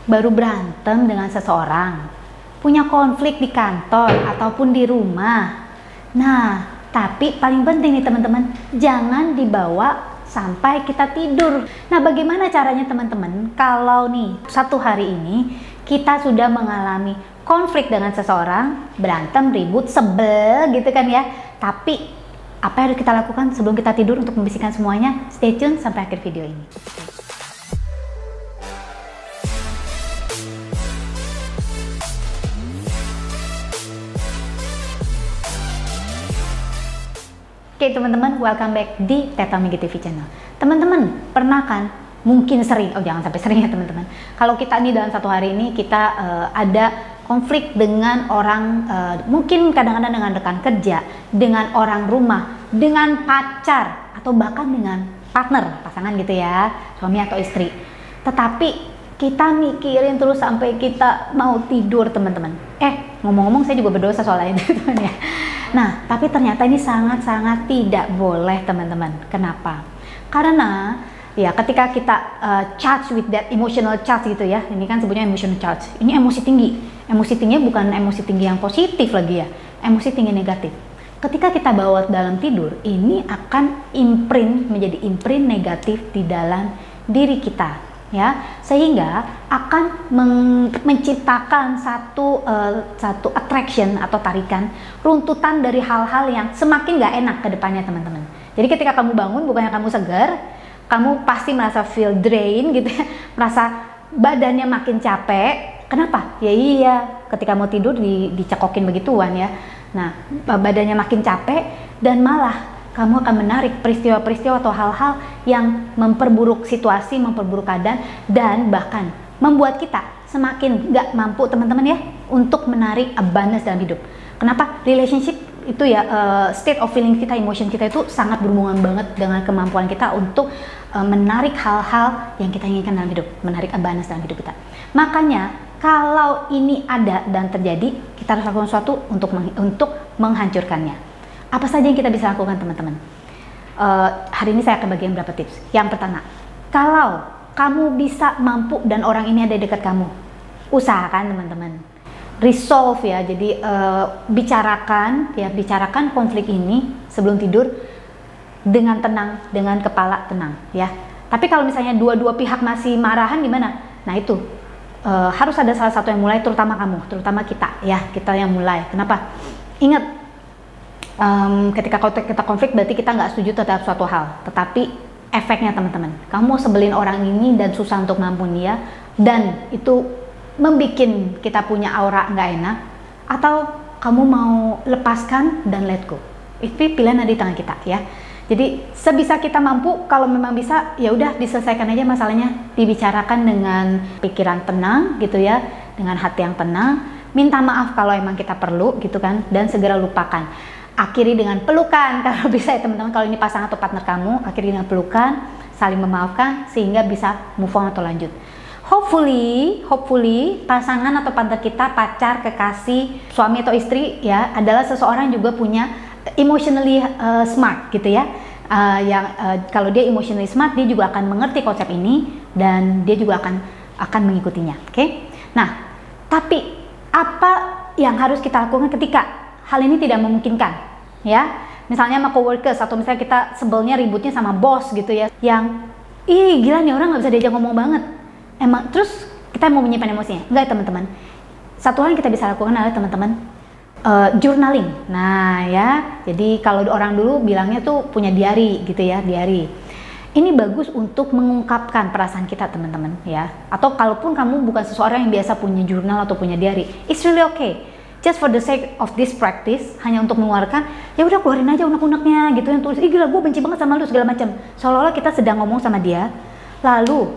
baru berantem dengan seseorang, punya konflik di kantor ataupun di rumah. Nah, tapi paling penting nih teman-teman, jangan dibawa sampai kita tidur. Nah, bagaimana caranya teman-teman kalau nih satu hari ini kita sudah mengalami konflik dengan seseorang, berantem, ribut, sebel gitu kan ya. Tapi apa yang harus kita lakukan sebelum kita tidur untuk membersihkan semuanya? Stay tune sampai akhir video ini. Oke teman-teman, welcome back di Teta Migi TV channel. Teman-teman, pernah kan? Mungkin sering, jangan sampai sering ya teman-teman. Kalau kita nih dalam satu hari ini kita ada konflik dengan orang, mungkin kadang-kadang dengan rekan kerja, dengan orang rumah, dengan pacar, atau bahkan dengan partner, pasangan gitu ya, suami atau istri. Tetapi kita mikirin terus sampai kita mau tidur teman-teman. Ngomong-ngomong saya juga berdosa soalnya teman-teman ya. Nah, tapi ternyata ini sangat-sangat tidak boleh teman-teman. Kenapa? Karena ya ketika kita charge with that emotional charge gitu ya, ini kan sebutnya emotional charge. Ini emosi tinggi. Emosi tinggi bukan emosi tinggi yang positif lagi ya, emosi tinggi negatif. Ketika kita bawa dalam tidur, ini akan menjadi imprint negatif di dalam diri kita. Ya, sehingga akan menciptakan satu attraction atau tarikan, runtutan dari hal-hal yang semakin gak enak ke depannya teman-teman. Jadi ketika kamu bangun, bukannya kamu segar, kamu pasti merasa feel drain gitu ya, merasa badannya makin capek. Kenapa? Ya iya, ketika mau tidur dicekokin begituan ya. Nah, badannya makin capek dan malah kamu akan menarik peristiwa-peristiwa atau hal-hal yang memperburuk situasi, memperburuk keadaan, dan bahkan membuat kita semakin gak mampu teman-teman ya untuk menarik abundance dalam hidup. Kenapa? Relationship itu ya, state of feeling kita, emotion kita itu sangat berhubungan banget dengan kemampuan kita untuk menarik hal-hal yang kita inginkan dalam hidup, menarik abundance dalam hidup kita. Makanya kalau ini ada dan terjadi, kita harus lakukan sesuatu untuk menghancurkannya. Apa saja yang kita bisa lakukan teman-teman? Hari ini saya akan bagikan beberapa tips. Yang pertama, kalau kamu bisa mampu dan orang ini ada di dekat kamu, usahakan teman-teman resolve ya. Jadi bicarakan konflik ini sebelum tidur dengan tenang, dengan kepala tenang ya. Tapi kalau misalnya dua-dua pihak masih marahan gimana? Nah itu harus ada salah satu yang mulai, terutama kamu, terutama kita ya, kita yang mulai. Kenapa? Ingat, ketika kita konflik berarti kita nggak setuju terhadap suatu hal, tetapi efeknya teman-teman, kamu mau sebelin orang ini dan susah untuk mampun dia, dan itu membuat kita punya aura nggak enak, atau kamu mau lepaskan dan let go. Itu pilihan ada di tangan kita ya. Jadi sebisa kita mampu, kalau memang bisa ya udah diselesaikan aja masalahnya, dibicarakan dengan pikiran tenang gitu ya, dengan hati yang tenang, minta maaf kalau emang kita perlu gitu kan, dan segera lupakan. Akhiri dengan pelukan kalau bisa ya teman-teman. Kalau ini pasangan atau partner kamu, akhiri dengan pelukan, saling memaafkan sehingga bisa move on atau lanjut. Hopefully pasangan atau partner kita, pacar, kekasih, suami atau istri ya, adalah seseorang juga punya emotionally smart gitu ya. Kalau dia emotionally smart, dia juga akan mengerti konsep ini dan dia juga akan mengikutinya. Oke? Nah, tapi apa yang harus kita lakukan ketika hal ini tidak memungkinkan ya? Misalnya sama coworkers, atau misalnya kita sebelnya ributnya sama bos gitu ya, yang gila nih orang nggak bisa diajak ngomong banget. Emang terus kita mau menyimpan emosinya? Enggak teman-teman. Satu hal yang kita bisa lakukan adalah teman-teman journaling. Nah ya, jadi kalau orang dulu bilangnya tuh punya diary gitu ya, diary. Ini bagus untuk mengungkapkan perasaan kita teman-teman ya. Atau kalaupun kamu bukan seseorang yang biasa punya jurnal atau punya diary, it's really okay. Just for the sake of this practice, hanya untuk mengeluarkan, ya udah keluarin aja unek-uneknya gitu, yang tulis, gila gue benci banget sama lu segala macam, seolah-olah kita sedang ngomong sama dia. Lalu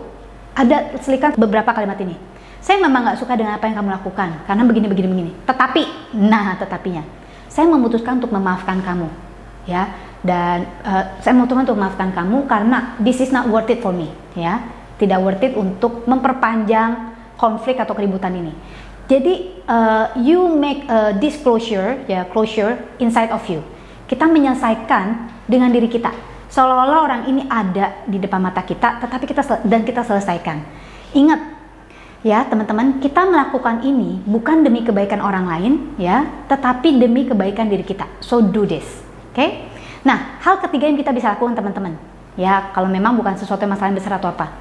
ada selikan beberapa kalimat ini, saya memang nggak suka dengan apa yang kamu lakukan karena begini, tetapinya saya memutuskan untuk memaafkan kamu ya, dan saya memutuskan untuk memaafkan kamu karena this is not worth it for me ya, tidak worth it untuk memperpanjang konflik atau keributan ini. Jadi you make a disclosure ya, closure inside of you. Kita menyelesaikan dengan diri kita, seolah-olah orang ini ada di depan mata kita, tetapi kita selesaikan. Ingat, Ya teman-teman, kita melakukan ini bukan demi kebaikan orang lain ya, tetapi demi kebaikan diri kita. So do this, oke? Nah, hal ketiga yang kita bisa lakukan teman-teman, ya kalau memang bukan sesuatu yang masalah yang besar atau apa,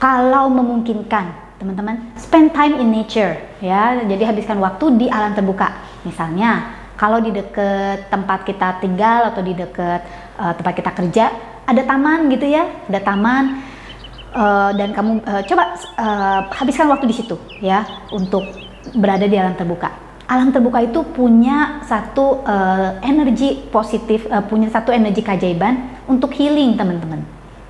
kalau memungkinkan teman-teman, spend time in nature ya, jadi habiskan waktu di alam terbuka. Misalnya, kalau di dekat tempat kita tinggal atau di dekat tempat kita kerja, ada taman gitu ya, ada taman. Dan kamu coba habiskan waktu di situ ya untuk berada di alam terbuka. Alam terbuka itu punya satu energi positif, punya satu energi keajaiban untuk healing teman-teman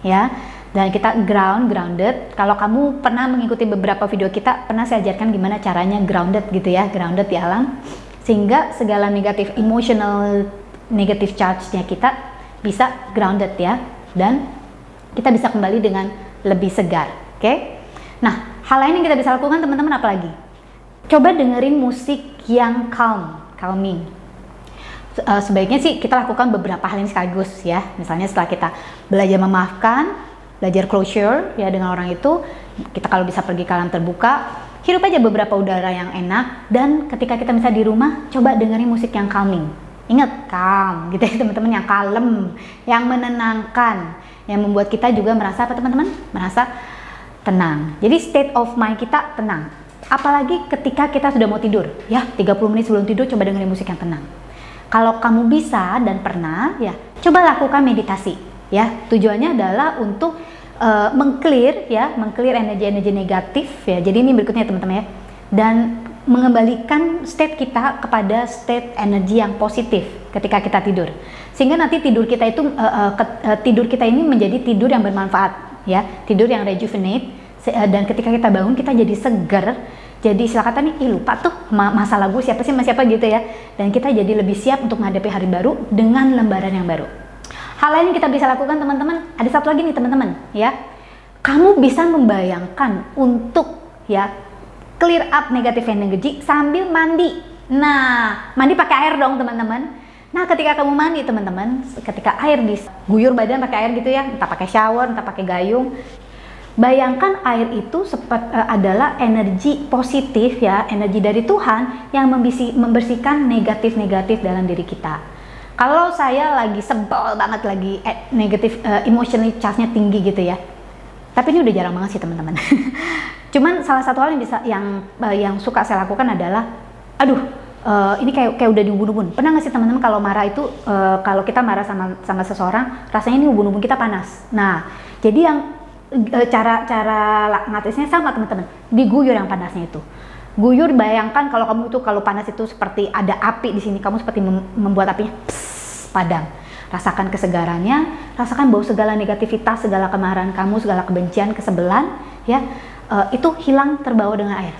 ya. Dan kita grounded. Kalau kamu pernah mengikuti beberapa video kita, pernah saya ajarkan gimana caranya grounded gitu ya, grounded di alam, sehingga segala negatif emotional, negative charge-nya kita bisa grounded ya, dan kita bisa kembali dengan lebih segar, oke? Nah, hal lain yang kita bisa lakukan teman-teman apa lagi? Coba dengerin musik yang calming. Sebaiknya sih kita lakukan beberapa hal yang sekaligus ya. Misalnya setelah kita belajar memaafkan, belajar closure ya dengan orang itu, kita kalau bisa pergi ke alam terbuka, hirup aja beberapa udara yang enak, dan ketika kita bisa di rumah, coba dengerin musik yang calming. Ingat, calm gitu ya teman-teman, yang kalem, yang menenangkan, yang membuat kita juga merasa apa teman-teman? Merasa tenang. Jadi state of mind kita tenang. Apalagi ketika kita sudah mau tidur ya, 30 menit sebelum tidur coba dengerin musik yang tenang. Kalau kamu bisa dan pernah ya, coba lakukan meditasi ya. Tujuannya adalah untuk meng-clear energi-energi negatif ya. Jadi ini berikutnya teman-teman ya. Dan mengembalikan state kita kepada state energi yang positif ketika kita tidur, sehingga nanti tidur kita itu tidur kita ini menjadi tidur yang bermanfaat ya, tidur yang rejuvenate, dan ketika kita bangun kita jadi segar, jadi istilah kata nih, lupa tuh masa lagu siapa gitu ya, dan kita jadi lebih siap untuk menghadapi hari baru dengan lembaran yang baru. Hal lain yang kita bisa lakukan teman-teman, ada satu lagi nih teman-teman ya, kamu bisa membayangkan untuk ya clear up negative energy sambil mandi. Nah, mandi pakai air dong teman-teman. Nah, ketika kamu mandi teman-teman, ketika air diguyur badan pakai air gitu ya, entah pakai shower, entah pakai gayung, bayangkan air itu adalah energi positif ya, energi dari Tuhan yang membersihkan negatif-negatif dalam diri kita. Kalau saya lagi sebel banget, lagi negatif, emotional charge-nya tinggi gitu ya, tapi ini udah jarang banget sih teman-teman. Cuman salah satu hal yang bisa yang suka saya lakukan adalah, ini kayak udah diubun-ubun. Pernah nggak sih teman-teman kalau marah itu, kalau kita marah sama seseorang, rasanya ini ubun-ubun kita panas. Nah, jadi yang cara ngatisnya sama teman-teman, diguyur yang panasnya itu. Guyur, bayangkan kalau kamu itu kalau panas itu seperti ada api di sini, kamu seperti membuat apinya padam. Rasakan kesegarannya, rasakan bahwa segala negativitas, segala kemarahan kamu, segala kebencian, kesebelan, ya. Itu hilang terbawa dengan air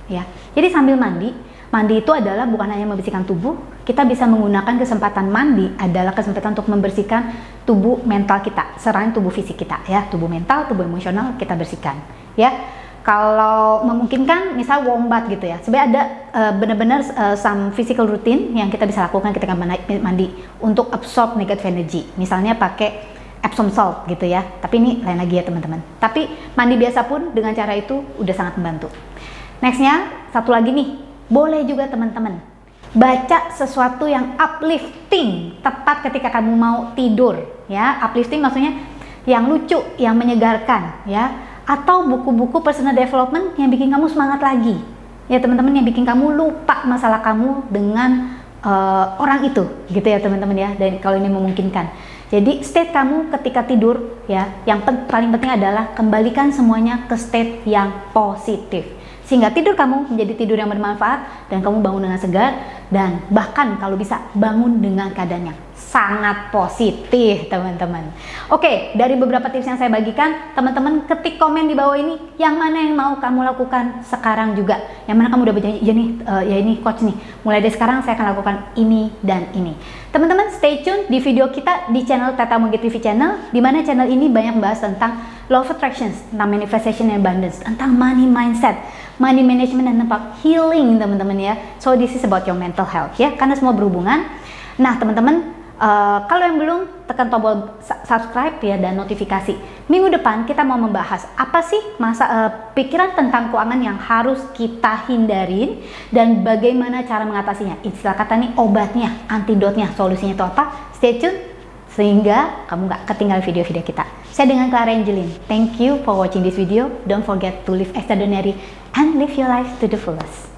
ya. Jadi sambil mandi itu adalah bukan hanya membersihkan tubuh, kita bisa menggunakan kesempatan mandi adalah kesempatan untuk membersihkan tubuh mental kita, selain tubuh fisik kita ya, tubuh mental, tubuh emosional kita bersihkan ya. Kalau memungkinkan misal warm bath gitu ya, sebenarnya ada benar-benar some physical routine yang kita bisa lakukan ketika mandi untuk absorb negative energy, misalnya pakai Epsom salt gitu ya, tapi ini lain lagi ya teman-teman. Tapi mandi biasa pun dengan cara itu udah sangat membantu. Nextnya satu lagi nih, boleh juga teman-teman baca sesuatu yang uplifting tepat ketika kamu mau tidur ya. Uplifting maksudnya yang lucu, yang menyegarkan ya, atau buku-buku personal development yang bikin kamu semangat lagi ya teman-teman, yang bikin kamu lupa masalah kamu dengan orang itu gitu ya teman-teman ya. Dan kalau ini memungkinkan, jadi state kamu ketika tidur ya, yang paling penting adalah kembalikan semuanya ke state yang positif, sehingga tidur kamu menjadi tidur yang bermanfaat dan kamu bangun dengan segar, dan bahkan kalau bisa bangun dengan keadaan yang sangat positif teman-teman. Oke, dari beberapa tips yang saya bagikan, teman-teman ketik komen di bawah ini yang mana yang mau kamu lakukan sekarang juga, yang mana kamu udah berjanji ya nih, ya ini coach nih, mulai dari sekarang saya akan lakukan ini dan ini. Teman-teman stay tune di video kita di channel Tata Mungki TV channel, di mana channel ini banyak bahas tentang law of attractions, tentang manifestation and abundance, tentang money mindset, money management, dan tentang healing teman-teman ya. So this is about your mental health ya, karena semua berhubungan. Nah teman-teman, Kalau yang belum, tekan tombol subscribe ya dan notifikasi. Minggu depan kita mau membahas apa sih pikiran tentang keuangan yang harus kita hindarin dan bagaimana cara mengatasinya. Istilah kata nih obatnya, antidotnya, solusinya itu apa? Stay tune sehingga kamu nggak ketinggalan video-video kita. Saya dengan Clara Angeline. Thank you for watching this video. Don't forget to live extraordinary and live your life to the fullest.